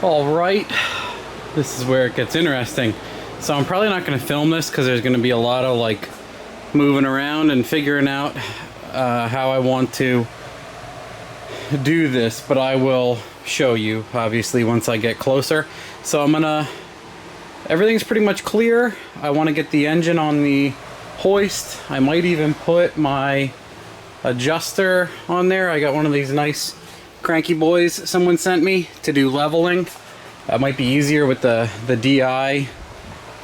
All right, this is where it gets interesting. So I'm probably not going to film this because there's going to be a lot of like moving around and figuring out how I want to do this, but I will show you obviously once I get closer. So everything's pretty much clear. I want to get the engine on the hoist. I might even put my adjuster on there. I got one of these nice cranky boys someone sent me to do leveling. That might be easier with the DI.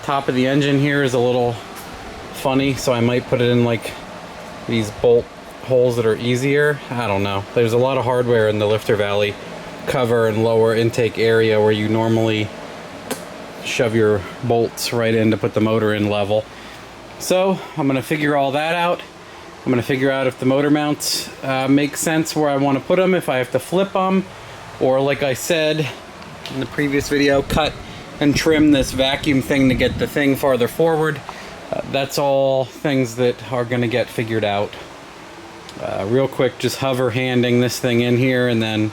Top of the engine here is a little funny, so I might put it in like these bolt holes that are easier. I don't know. There's a lot of hardware in the lifter valley cover and lower intake area where you normally shove your bolts right in to put the motor in level. So I'm going to figure all that out. I'm going to figure out if the motor mounts make sense where I want to put them, if I have to flip them, or like I said in the previous video, cut and trim this vacuum thing to get the thing farther forward. That's all things that are going to get figured out. Real quick, just hover handing this thing in here and then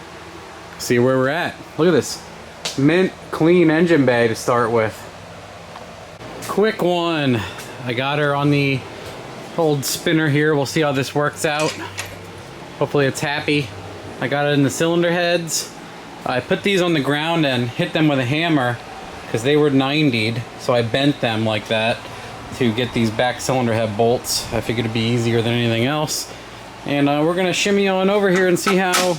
see where we're at. Look at this mint clean engine bay to start with. Quick one. I got her on the old spinner here. We'll see how this works out. Hopefully it's happy. I got it in the cylinder heads. I put these on the ground and hit them with a hammer because they were 90'd, so I bent them like that to get these back cylinder head bolts. I figured it'd be easier than anything else. And we're gonna shimmy on over here and see how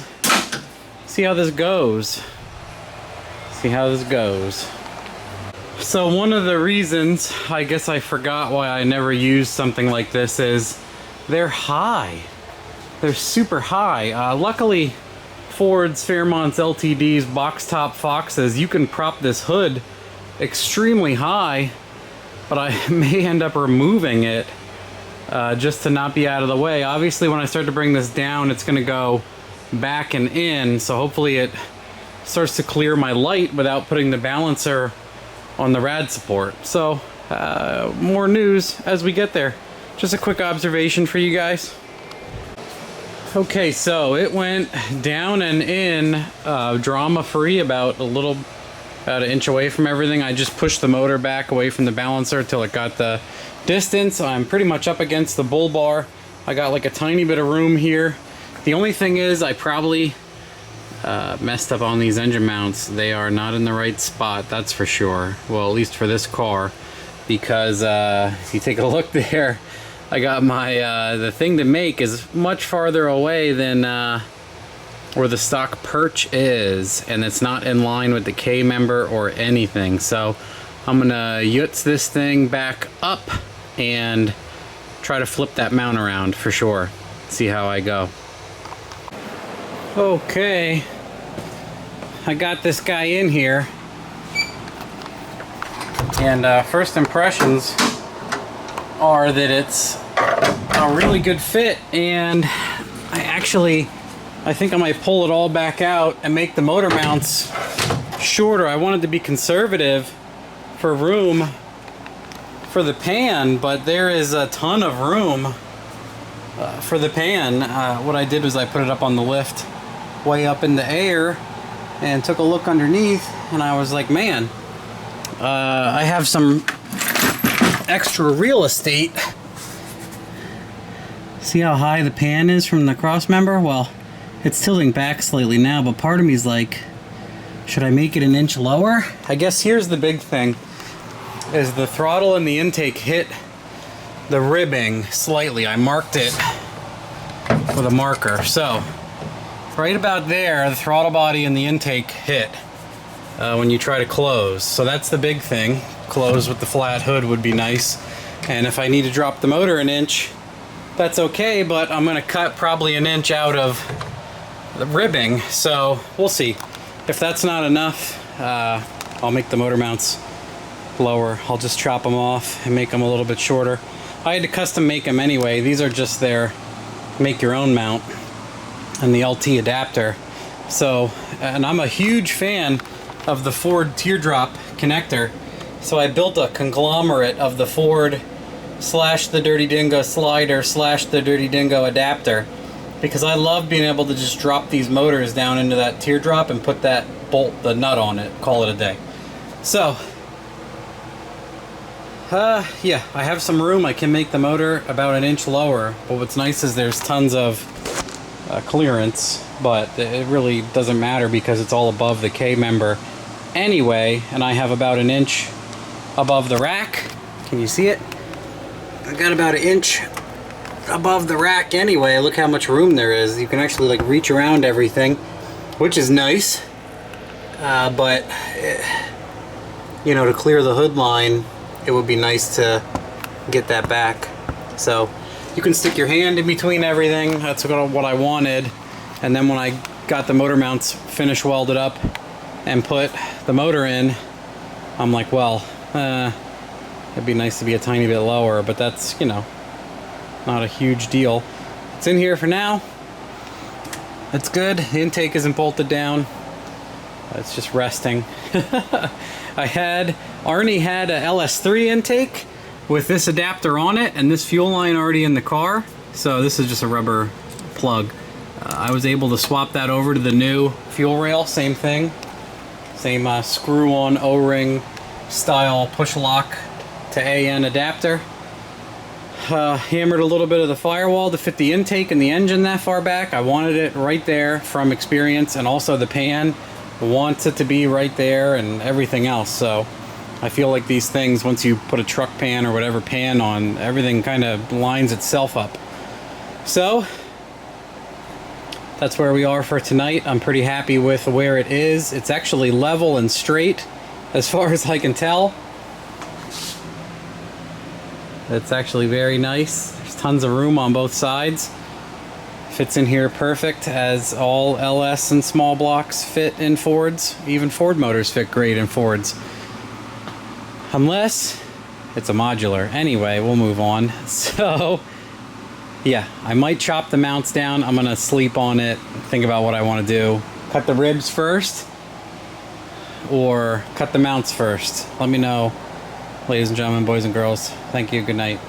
this goes. So one of the reasons, I guess I forgot why I never used something like this, is they're high. They're super high. Luckily, Ford's, Fairmont's, LTD's, box top Foxes, you can prop this hood extremely high, but I may end up removing it just to not be out of the way. Obviously, when I start to bring this down, it's gonna go back and in, so hopefully it starts to clear my light without putting the balancer on the rad support. So more news as we get there. Just a quick observation for you guys. Okay, so it went down and in drama free, about an inch away from everything. I just pushed the motor back away from the balancer till it got the distance. I'm pretty much up against the bull bar. I got like a tiny bit of room here. The only thing is I probably messed up on these engine mounts. They are not in the right spot, that's for sure. Well, at least for this car, because if you take a look there, I got my the thing to make is much farther away than where the stock perch is, and it's not in line with the K member or anything. So I'm gonna yutz this thing back up and try to flip that mount around for sure. See how I go. Okay, I got this guy in here, and first impressions are that it's a really good fit, and I think I might pull it all back out and make the motor mounts shorter. I wanted to be conservative for room for the pan, but there is a ton of room for the pan. What I did was I put it up on the lift way up in the air and took a look underneath, and I was like, man, I have some extra real estate. See how high the pan is from the cross member? Well, it's tilting back slightly now, but part of me is like, should I make it an inch lower? I guess here's the big thing, is the throttle and the intake hit the ribbing slightly. I marked it with a marker. So right about there, the throttle body and the intake hit when you try to close. So that's the big thing. Close with the flat hood would be nice. And if I need to drop the motor an inch, that's okay, but I'm gonna cut probably an inch out of the ribbing. So we'll see. If that's not enough, I'll make the motor mounts lower. I'll just chop them off and make them a little bit shorter. I had to custom make them anyway. These are just their make your own mount and the LT adapter. So, and I'm a huge fan of the Ford teardrop connector. So I built a conglomerate of the Ford / the Dirty Dingo slider / the Dirty Dingo adapter. because I love being able to just drop these motors down into that teardrop and put that bolt, the nut on it, call it a day. So, yeah, I have some room. I can make the motor about an inch lower, but what's nice is there's tons of clearance, but it really doesn't matter because it's all above the K member anyway, and I have about an inch above the rack. Can you see it? I got about an inch above the rack anyway. Look how much room there is. You can actually like reach around everything, which is nice, but you know, to clear the hood line, it would be nice to get that back. So you can stick your hand in between everything. That's what I wanted. And then when I got the motor mounts finish welded up and put the motor in, I'm like, well, it'd be nice to be a tiny bit lower, but that's, you know, not a huge deal. It's in here for now. It's good. The intake isn't bolted down. It's just resting. Arnie had a LS3 intake with this adapter on it and this fuel line already in the car. So this is just a rubber plug. I was able to swap that over to the new fuel rail. Same thing. Same screw-on O-ring style push lock to AN adapter. Hammered a little bit of the firewall to fit the intake and the engine that far back. I wanted it right there from experience, and also the pan wants it to be right there and everything else. So I feel like these things, once you put a truck pan or whatever pan on, everything kind of lines itself up. So that's where we are for tonight. I'm pretty happy with where it is. It's actually level and straight as far as I can tell. It's actually very nice. There's tons of room on both sides. Fits in here perfect, as all LS and small blocks fit in Fords. Even Ford motors fit great in Fords. Unless it's a modular. Anyway, we'll move on. So, yeah, I might chop the mounts down. I'm gonna sleep on it, think about what I wanna do. Cut the ribs first, or cut the mounts first. Let me know, ladies and gentlemen, boys and girls. Thank you, good night.